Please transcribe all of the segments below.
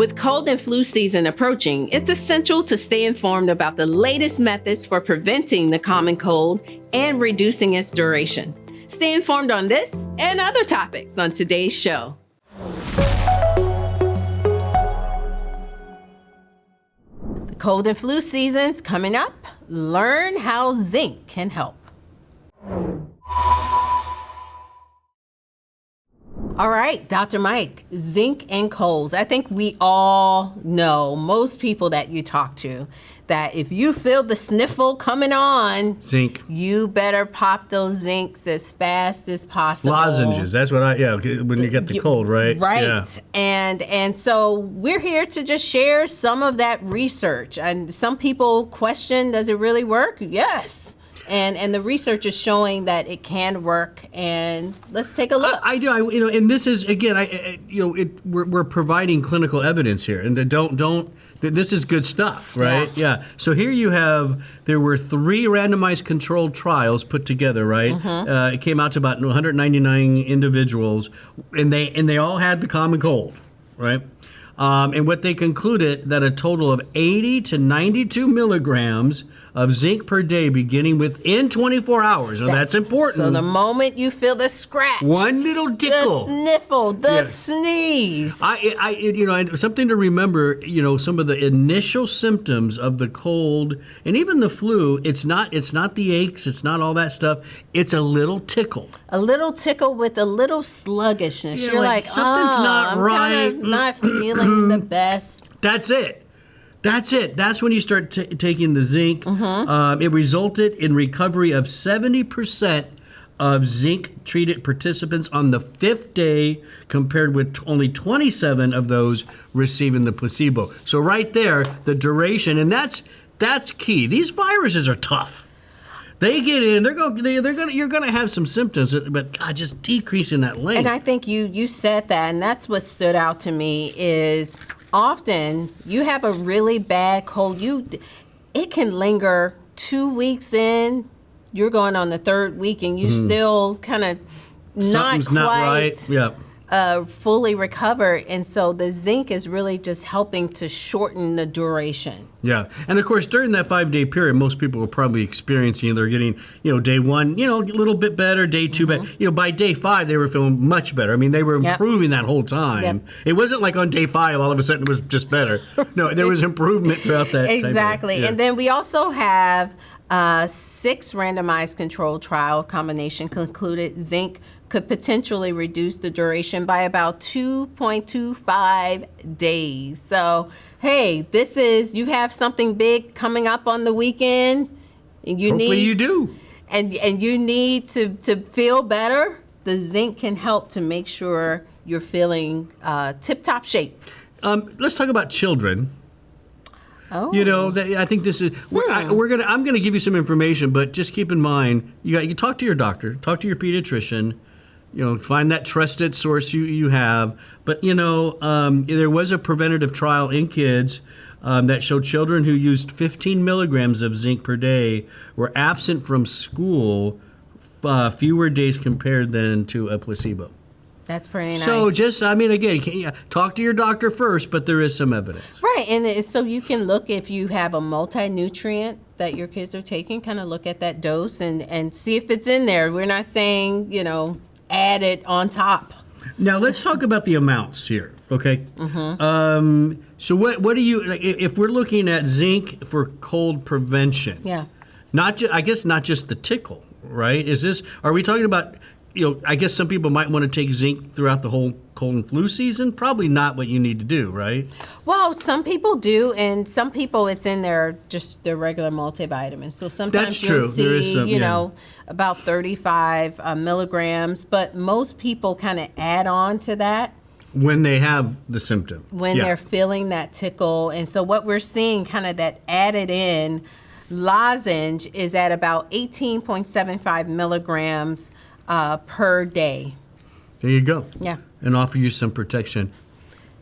With cold and flu season approaching, it's essential to stay informed about the latest methods for preventing the common cold and reducing its duration. Stay informed on this and other topics on today's show. The cold and flu season's coming up. Learn how zinc can help. All right, Dr. Mike, zinc and colds. I think we all know, most people that you talk to, that if you feel the sniffle coming on, zinc, you better pop those zincs as fast as possible. Lozenges, that's what when you get the cold, right? Right, yeah. and so we're here to just share some of that research. And some people question, does it really work? Yes. And the research is showing that it can work, and let's take a look. I do, and this is again, we're providing clinical evidence here, and this is good stuff, right? Yeah. So here there were 3 randomized controlled trials put together, right? Mm-hmm. It came out to about 199 individuals, and they all had the common cold, right? And what they concluded that a total of 80 to 92 milligrams of zinc per day beginning within 24 hours. And that's important. So the moment you feel the scratch, one little tickle, the sniffle, the sneeze. Something to remember, some of the initial symptoms of the cold and even the flu, it's not the aches, it's not all that stuff. It's a little tickle. A little tickle with a little sluggishness. You're like something's not right. I'm not feeling the best. That's it. That's when you start taking the zinc. Mm-hmm. It resulted in recovery of 70% of zinc-treated participants on the 5th day, compared with only 27 of those receiving the placebo. So right there, the duration, and that's key. These viruses are tough. They get in, you're gonna have some symptoms, but God, just decreasing that length. And I think you said that, and that's what stood out to me is, often you have a really bad cold. It can linger 2 weeks in. You're going on the 3rd week, and you still kind of not quite fully recovered. And so the zinc is really just helping to shorten the duration. Yeah, and of course during that 5-day period, most people are probably experiencing, they're getting, day 1, a little bit better, day 2, but by day 5 they were feeling much better. I mean, they were improving that whole time. Yep. It wasn't like on day 5 all of a sudden it was just better. No, there was improvement throughout that. Exactly, and then we also have 6 randomized controlled trial combination concluded zinc could potentially reduce the duration by about 2.25 days. So, hey, you have something big coming up on the weekend. And Hopefully you do. And you need to feel better. The zinc can help to make sure you're feeling tip-top shape. Let's talk about children. Oh. I think this is. I'm gonna give you some information, but just keep in mind you talk to your doctor, talk to your pediatrician. Find that trusted source you have. But there was a preventative trial in kids that showed children who used 15 milligrams of zinc per day were absent from school fewer days compared than to a placebo. That's pretty nice. So again, talk to your doctor first, but there is some evidence. Right, and so you can look if you have a multi-nutrient that your kids are taking, kind of look at that dose and see if it's in there. We're not saying, add it on top. Now let's talk about the amounts here, okay? Mm-hmm. So what do you, if we're looking at zinc for cold prevention? Yeah. not just the tickle, right? Are we talking about, I guess some people might want to take zinc throughout the whole cold and flu season. Probably not what you need to do, right? Well, some people do, and some people it's in their regular multivitamins. So sometimes you'll see, about 35 milligrams, but most people kind of add on to that. When they have the symptom. When they're feeling that tickle. And so what we're seeing kind of that added in lozenge is at about 18.75 milligrams per day. There you go. Yeah. And offer you some protection.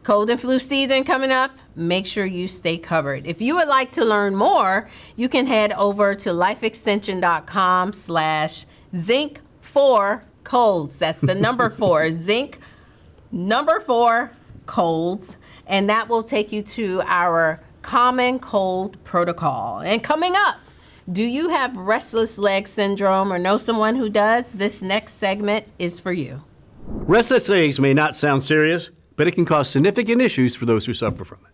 Cold and flu season coming up. Make sure you stay covered. If you would like to learn more, you can head over to lifeextension.com/zinc4colds. That's the number 4, zinc, number 4 colds. and that will take you to our common cold protocol. And coming up, do you have restless leg syndrome or know someone who does? This next segment is for you. Restless legs may not sound serious, but it can cause significant issues for those who suffer from it.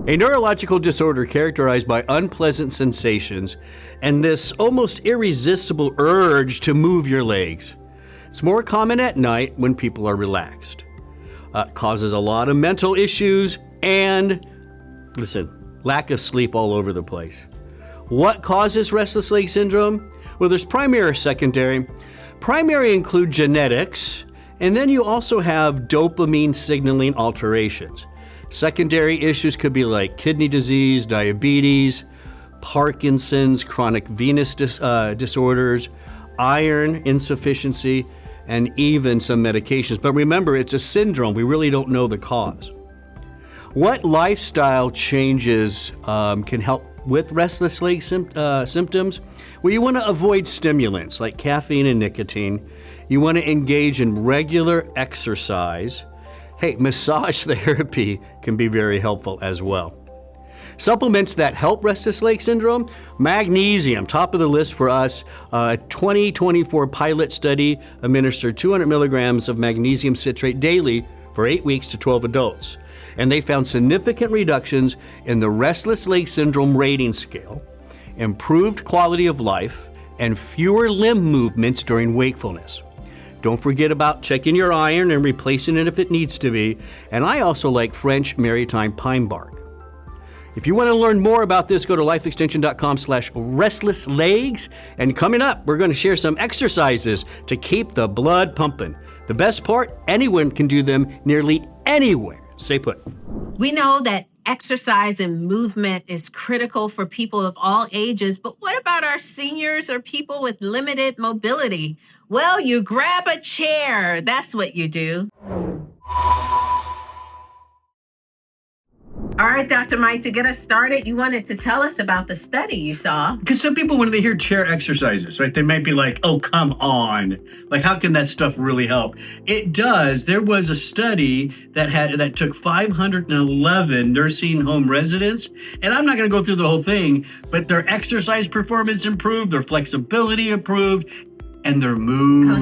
A neurological disorder characterized by unpleasant sensations and this almost irresistible urge to move your legs. It's more common at night when people are relaxed. Causes a lot of mental issues and, listen, lack of sleep all over the place. What causes restless leg syndrome? Well, there's primary or secondary. Primary include genetics, and then you also have dopamine signaling alterations. Secondary issues could be like kidney disease, diabetes, Parkinson's, chronic venous disorders, iron insufficiency, and even some medications. But remember, it's a syndrome. We really don't know the cause. What lifestyle changes can help with restless leg symptoms? Well, you want to avoid stimulants like caffeine and nicotine. You want to engage in regular exercise. Hey, massage therapy can be very helpful as well. Supplements that help restless leg syndrome, magnesium, top of the list for us. A 2024 pilot study administered 200 milligrams of magnesium citrate daily for 8 weeks to 12 adults. And they found significant reductions in the restless leg syndrome rating scale, improved quality of life, and fewer limb movements during wakefulness. Don't forget about checking your iron and replacing it if it needs to be. And I also like French maritime pine bark. If you want to learn more about this, go to lifeextension.com/restlesslegs. And coming up, we're going to share some exercises to keep the blood pumping. The best part, anyone can do them nearly anywhere. Stay put. We know that exercise and movement is critical for people of all ages, but what about our seniors or people with limited mobility? Well, you grab a chair. That's what you do. All right, Dr. Mike, to get us started, you wanted to tell us about the study you saw. Because some people, when they hear chair exercises, right, they might be like, oh, come on. Like, how can that stuff really help? It does. There was a study that took 511 nursing home residents, and I'm not going to go through the whole thing, but their exercise performance improved, their flexibility improved, and their mood. I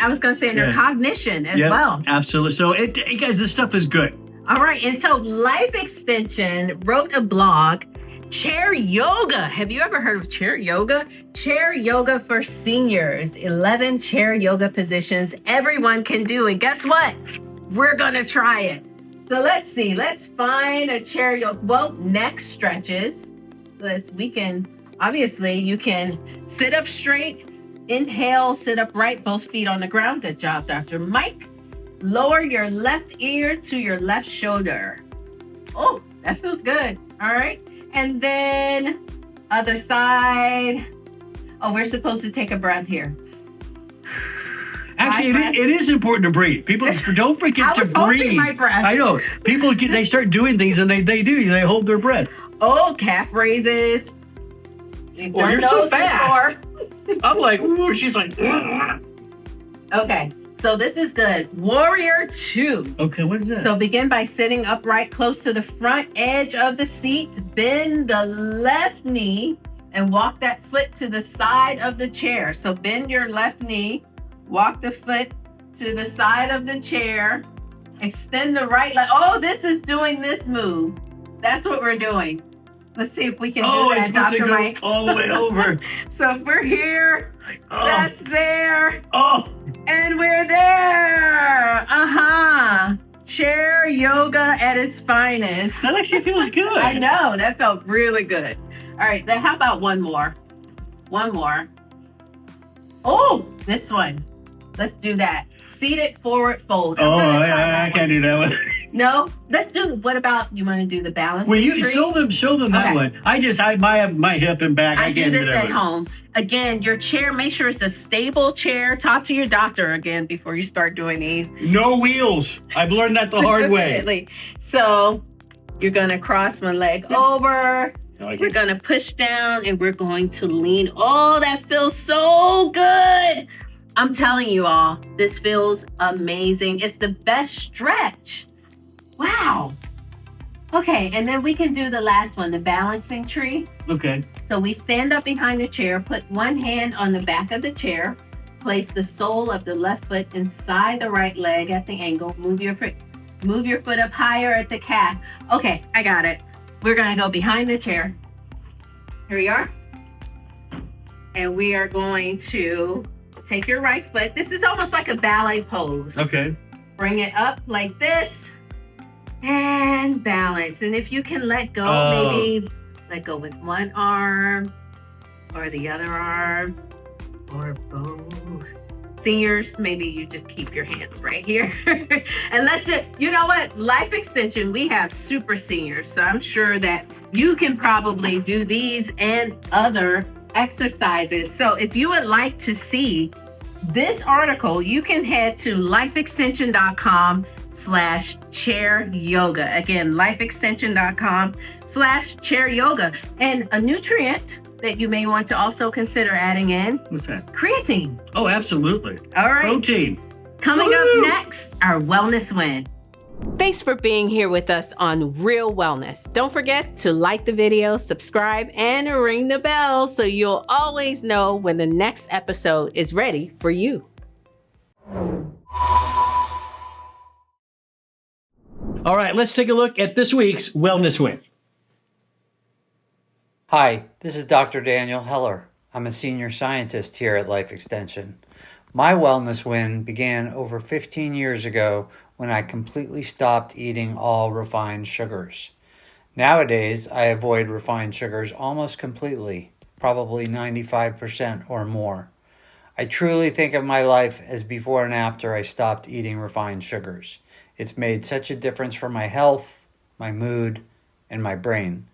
was going to say their cognition as well. Absolutely. So, guys, this stuff is good. All right, and so Life Extension wrote a blog, Chair Yoga. Have you ever heard of chair yoga? Chair yoga for seniors, 11 chair yoga positions everyone can do. And guess what? We're gonna try it. So let's see, let's find a chair yoga. Well, neck stretches. You can sit up straight, inhale, sit upright, both feet on the ground. Good job, Dr. Mike. Lower your left ear to your left shoulder. Oh, that feels good. All right. And then other side. Oh, we're supposed to take a breath here. Actually, it is important to breathe. People don't forget to breathe. I was holding my breath. I know. People they start doing things and they hold their breath. Oh, calf raises. You're so fast. I'm like, ooh, she's like, okay. So this is good. Warrior 2. Okay, what is that? So begin by sitting upright close to the front edge of the seat. Bend the left knee and walk that foot to the side of the chair. So bend your left knee, walk the foot to the side of the chair, extend the right leg. Oh, this is doing this move. That's what we're doing. Let's see if we can do that, Dr. Mike. All the way over. So if we're here, that's there. Oh. And we're there. Chair yoga at its finest. That actually feels good. I know. That felt really good. All right. Then how about one more? One more. Oh, this one. Let's do that. Seated forward fold. I can't do that one. No, let's do. What about you? Want to do the balance? Well, you show them that one. I have my hip and back. I do this at home. Again, your chair. Make sure it's a stable chair. Talk to your doctor again before you start doing these. No wheels. I've learned that the hard way. So you're gonna cross one leg over. We're gonna push down and we're going to lean. Oh, that feels so good. I'm telling you all, this feels amazing. It's the best stretch. Wow. Okay, and then we can do the last one, the balancing tree. Okay. So we stand up behind the chair, put one hand on the back of the chair, place the sole of the left foot inside the right leg at the ankle. Move your foot up higher at the calf. Okay, I got it. We're gonna go behind the chair. Here we are. And we are going to take your right foot. This is almost like a ballet pose. Okay. Bring it up like this and balance. And if you can let go, maybe let go with one arm or the other arm or both. Seniors, maybe you just keep your hands right here. And let's do, you know what? Life Extension, we have super seniors. So I'm sure that you can probably do these and other exercises. So if you would like to see this article, you can head to lifeextension.com/chair yoga. Again, lifeextension.com/chair yoga. And a nutrient that you may want to also consider adding in. What's that? Creatine. Oh, absolutely. All right. Protein. Coming up next, our Wellness Win. Thanks for being here with us on Real Wellness. Don't forget to like the video, subscribe, and ring the bell so you'll always know when the next episode is ready for you. All right, let's take a look at this week's Wellness Win. Hi, this is Dr. Daniel Heller. I'm a senior scientist here at Life Extension. My wellness win began over 15 years ago when I completely stopped eating all refined sugars. Nowadays, I avoid refined sugars almost completely, probably 95% or more. I truly think of my life as before and after I stopped eating refined sugars. It's made such a difference for my health, my mood, and my brain.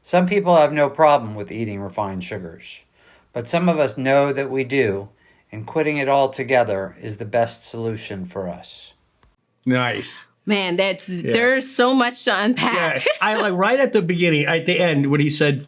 Some people have no problem with eating refined sugars, but some of us know that we do, and quitting it altogether is the best solution for us. Nice. Man, there's so much to unpack. Yeah, I like right at the beginning, at the end, when he said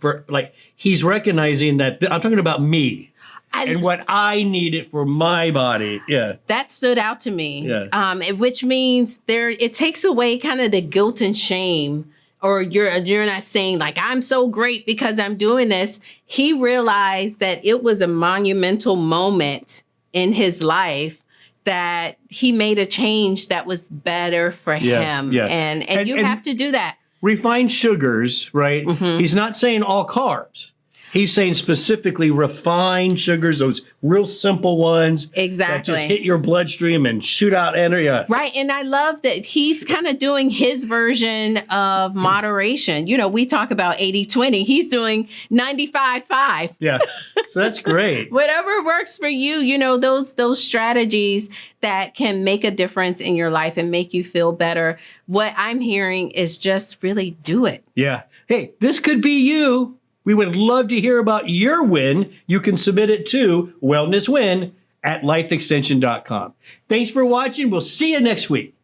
he's recognizing that I'm talking about me and what I needed for my body. Yeah, that stood out to me. Yeah. Which means it takes away kind of the guilt and shame, or you're not saying like I'm so great because I'm doing this. He realized that it was a monumental moment in his life, that he made a change that was better for him. Yeah. And you have to do that. Refined sugars, right? Mm-hmm. He's not saying all carbs. He's saying specifically refined sugars, those real simple ones. Exactly. That just hit your bloodstream and shoot out energy. Right. And I love that he's kind of doing his version of moderation. You know, we talk about 80-20. He's doing 95-5. Yeah. So that's great. Whatever works for you, you know, those strategies that can make a difference in your life and make you feel better. What I'm hearing is just really do it. Yeah. Hey, this could be you. We would love to hear about your win. You can submit it to wellnesswin@lifeextension.com. Thanks for watching. We'll see you next week.